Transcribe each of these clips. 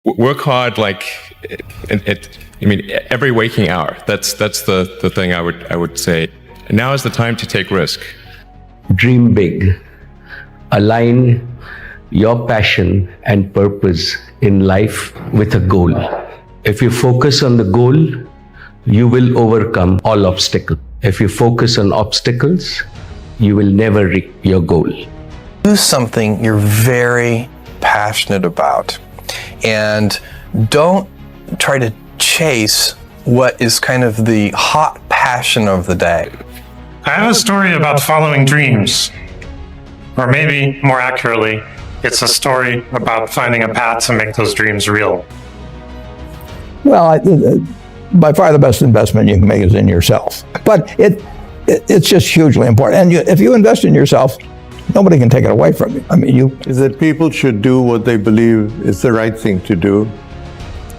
Work hard, every waking hour. That's the thing I would say. Now is the time to take risk. Dream big. Align your passion and purpose in life with a goal. If you focus on the goal, you will overcome all obstacles. If you focus on obstacles, you will never reach your goal. Do something you're very passionate about, and don't try to chase what is kind of the hot passion of the day. I have a story about following dreams. Or maybe, more accurately, it's a story about finding a path to make those dreams real. Well, by far the best investment you can make is in yourself. But it's just hugely important. And if you invest in yourself, nobody can take it away from you. I mean, is that people should do what they believe is the right thing to do.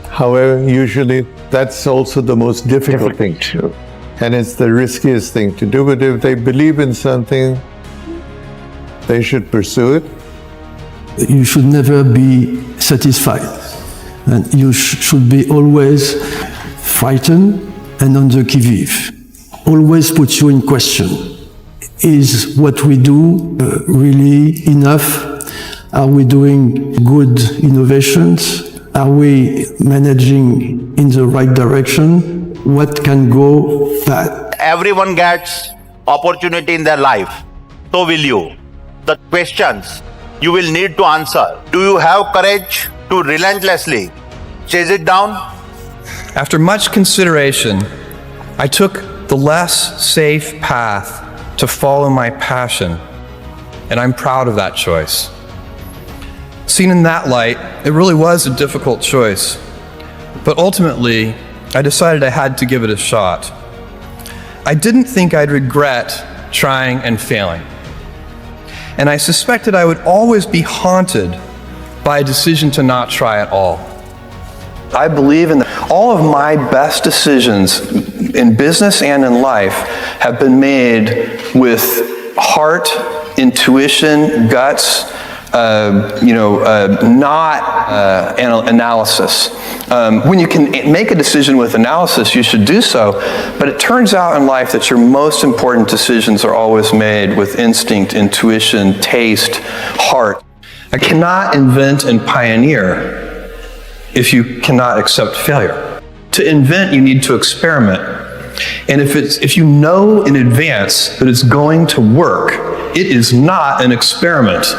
However, usually that's also the most difficult thing to do. And it's the riskiest thing to do. But if they believe in something, they should pursue it. You should never be satisfied. And you should be always frightened and on the qui-vive. Always put you in question. Is what we do really enough? Are we doing good innovations? Are we managing in the right direction? What can go bad? Everyone gets opportunity in their life. So will you. The questions you will need to answer. Do you have courage to relentlessly chase it down? After much consideration, I took the less safe path to follow my passion, and I'm proud of that choice. Seen in that light, it really was a difficult choice, but ultimately, I decided I had to give it a shot. I didn't think I'd regret trying and failing, and I suspected I would always be haunted by a decision to not try at all. I believe in all of my best decisions in business and in life have been made with heart, intuition, guts, not analysis. When you can make a decision with analysis, you should do so, but it turns out in life that your most important decisions are always made with instinct, intuition, taste, heart. I cannot invent and pioneer if you cannot accept failure. To invent, you need to experiment. And if you know in advance that it's going to work, it is not an experiment.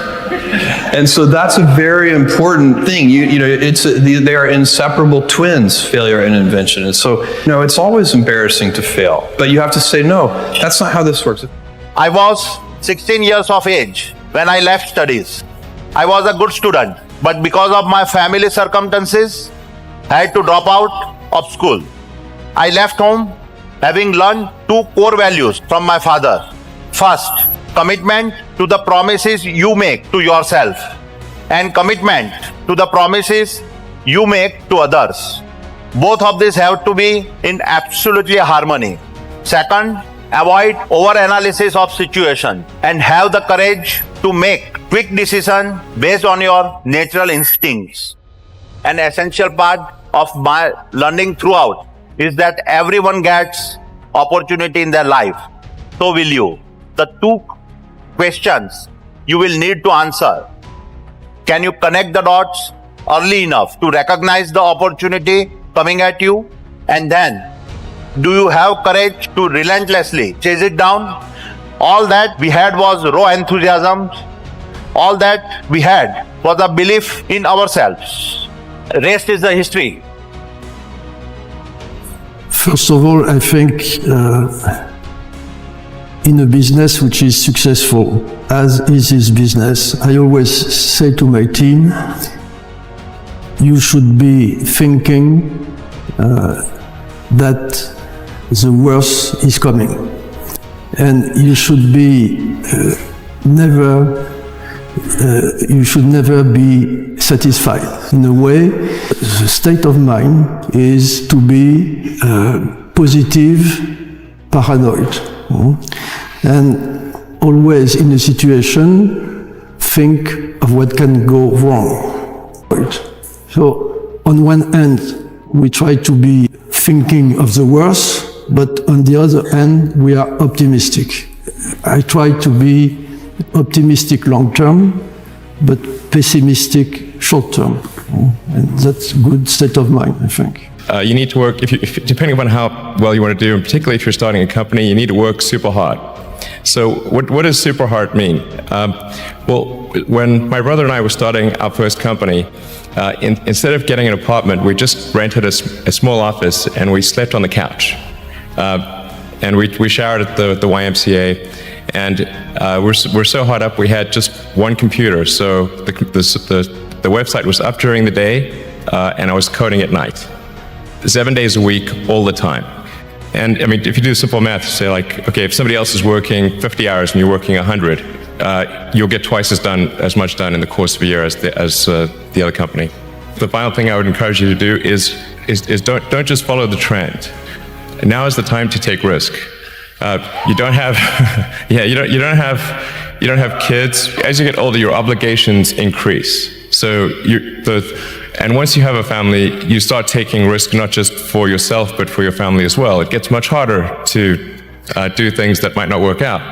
And so that's a very important thing. They are inseparable twins, failure and invention. And so, it's always embarrassing to fail, but you have to say, no, that's not how this works. I was 16 years of age when I left studies. I was a good student, but because of my family circumstances, I had to drop out of school. I left home having learned two core values from my father. First, commitment to the promises you make to yourself, and commitment to the promises you make to others. Both of these have to be in absolutely harmony. Second, avoid over-analysis of situation and have the courage to make quick decisions based on your natural instincts. An essential part of my learning throughout is that everyone gets opportunity in their life. So will you. The two questions you will need to answer. Can you connect the dots early enough to recognize the opportunity coming at you? And then, do you have courage to relentlessly chase it down? All that we had was raw enthusiasm. All that we had was a belief in ourselves. Rest is the history. First of all, I think in a business which is successful, as is this business, I always say to my team, you should be thinking that the worst is coming. And you should be you should never be satisfied. In a way, the state of mind is to be positive, paranoid. And always in a situation, think of what can go wrong. So on one hand, we try to be thinking of the worst, but on the other hand, we are optimistic. I try to be optimistic long term, but pessimistic short term. And that's a good state of mind, I think. You need to work, depending on how well you want to do, and particularly if you're starting a company, you need to work super hard. So what does super hard mean? Well, when my brother and I were starting our first company, instead of getting an apartment, we just rented a small office and we slept on the couch. And we showered at the YMCA, and we're so hot up we had just one computer. So the website was up during the day, and I was coding at night. 7 days a week, all the time. And I mean, if you do simple math, say like, okay, if somebody else is working 50 hours and you're working 100, you'll get twice as much done in the course of a year as the other company. The final thing I would encourage you to do is don't just follow the trend. Now is the time to take risk. You don't have, you don't have kids. As you get older, your obligations increase. So and once you have a family, you start taking risk not just for yourself, but for your family as well. It gets much harder to do things that might not work out.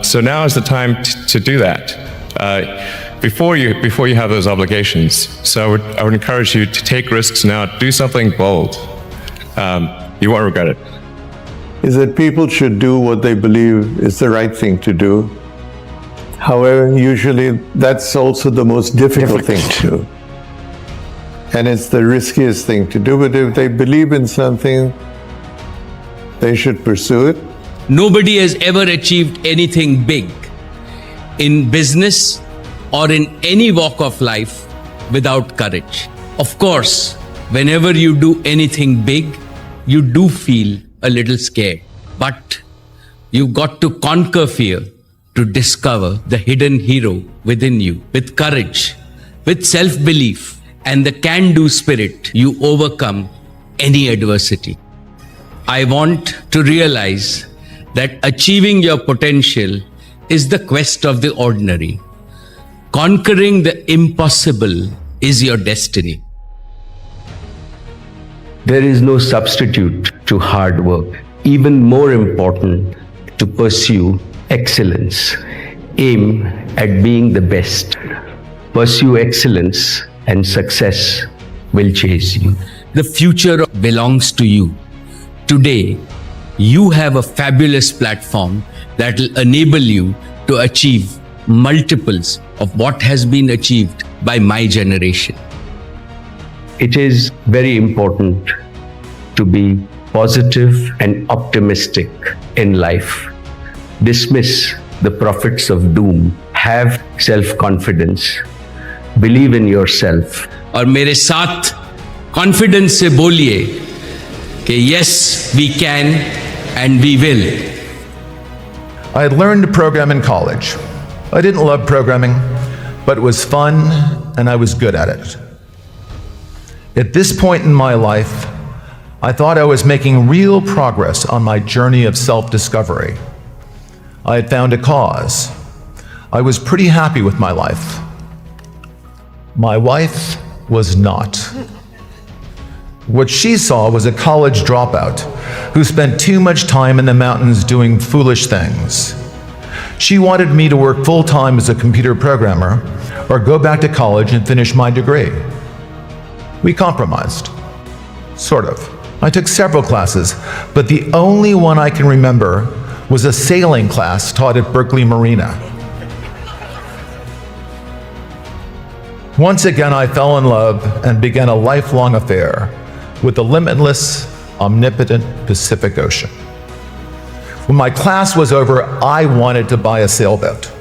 So now is the time to do that before you have those obligations. So I would encourage you to take risks now. Do something bold. You won't regret it. Is that people should do what they believe is the right thing to do. However, usually that's also the most difficult thing to do. And it's the riskiest thing to do. But if they believe in something, they should pursue it. Nobody has ever achieved anything big in business or in any walk of life without courage. Of course, whenever you do anything big, you do feel a little scared. But you've got to conquer fear to discover the hidden hero within you. With courage, with self-belief, and the can-do spirit, you overcome any adversity. I want to realize that achieving your potential is the quest of the ordinary. Conquering the impossible is your destiny. There is no substitute to hard work. Even more important, to pursue excellence. Aim at being the best. Pursue excellence, and success will chase you. The future belongs to you. Today, you have a fabulous platform that will enable you to achieve multiples of what has been achieved by my generation. It is very important to be positive and optimistic in life. Dismiss the prophets of doom. Have self-confidence. Believe in yourself. और मेरे साथ confidence से बोलिए कि yes, we can and we will. I had learned to program in college. I didn't love programming, but it was fun and I was good at it. At this point in my life, I thought I was making real progress on my journey of self-discovery. I had found a cause. I was pretty happy with my life. My wife was not. What she saw was a college dropout who spent too much time in the mountains doing foolish things. She wanted me to work full-time as a computer programmer or go back to college and finish my degree. We compromised. Sort of. I took several classes, but the only one I can remember was a sailing class taught at Berkeley Marina. Once again, I fell in love and began a lifelong affair with the limitless, omnipotent Pacific Ocean. When my class was over, I wanted to buy a sailboat.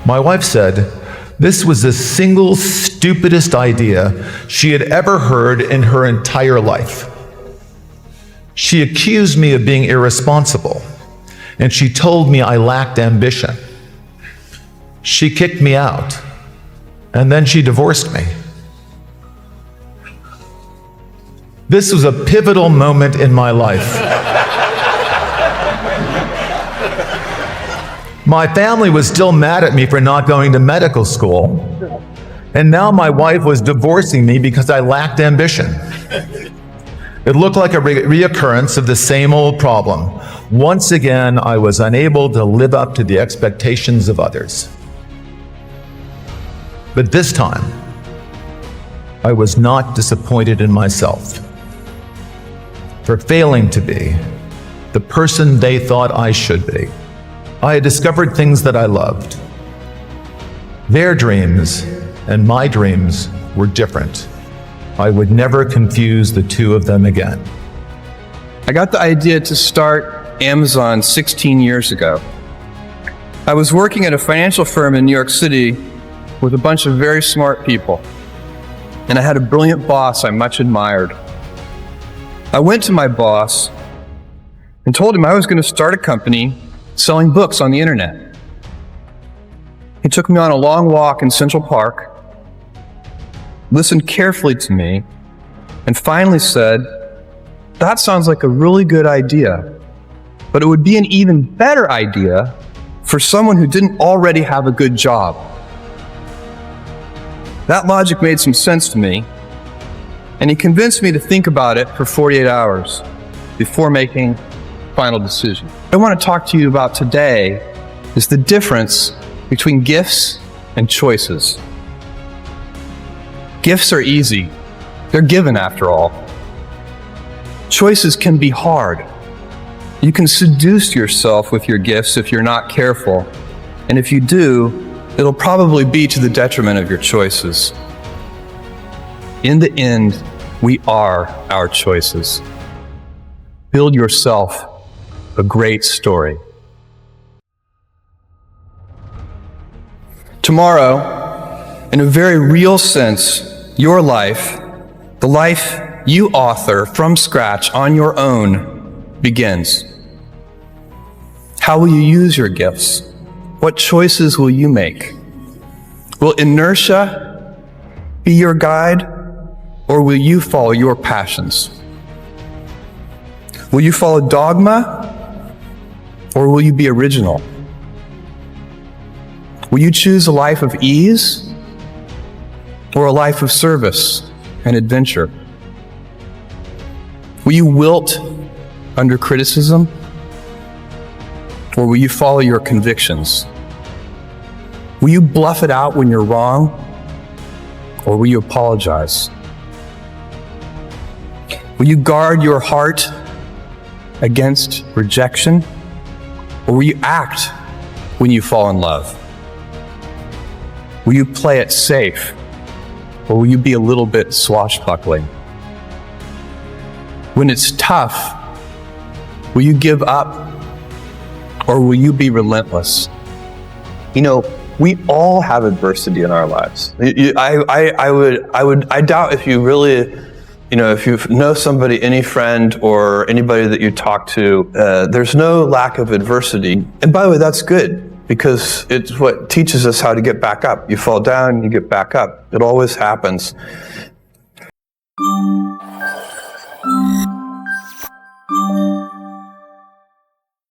My wife said this was the single stupidest idea she had ever heard in her entire life. She accused me of being irresponsible, and she told me I lacked ambition. She kicked me out, and then she divorced me. This was a pivotal moment in my life. My family was still mad at me for not going to medical school, And now my wife was divorcing me because I lacked ambition. It looked like a reoccurrence of the same old problem. Once again, I was unable to live up to the expectations of others. But this time, I was not disappointed in myself for failing to be the person they thought I should be. I had discovered things that I loved. Their dreams and my dreams were different. I would never confuse the two of them again. I got the idea to start Amazon 16 years ago. I was working at a financial firm in New York City with a bunch of very smart people, and I had a brilliant boss I much admired. I went to my boss and told him I was going to start a company selling books on the internet. He took me on a long walk in Central Park, listened carefully to me, and finally said, "That sounds like a really good idea, but it would be an even better idea for someone who didn't already have a good job." That logic made some sense to me, and he convinced me to think about it for 48 hours before making a final decision. What I want to talk to you about today is the difference between gifts and choices. Gifts are easy. They're given after all. Choices can be hard. You can seduce yourself with your gifts if you're not careful, and if you do, it'll probably be to the detriment of your choices. In the end, we are our choices. Build yourself a great story. Tomorrow, in a very real sense, your life, the life you author from scratch on your own, begins. How will you use your gifts? What choices will you make? Will inertia be your guide, or will you follow your passions? Will you follow dogma, or will you be original? Will you choose a life of ease, or a life of service and adventure? Will you wilt under criticism, or will you follow your convictions? Will you bluff it out when you're wrong, or will you apologize? Will you guard your heart against rejection, or will you act when you fall in love? Will you play it safe, or will you be a little bit swashbuckling? When it's tough, will you give up, or will you be relentless? You know, we all have adversity in our lives. I doubt if you really, if you know somebody, any friend or anybody that you talk to, there's no lack of adversity. And by the way, that's good, because it's what teaches us how to get back up. You fall down, you get back up. It always happens.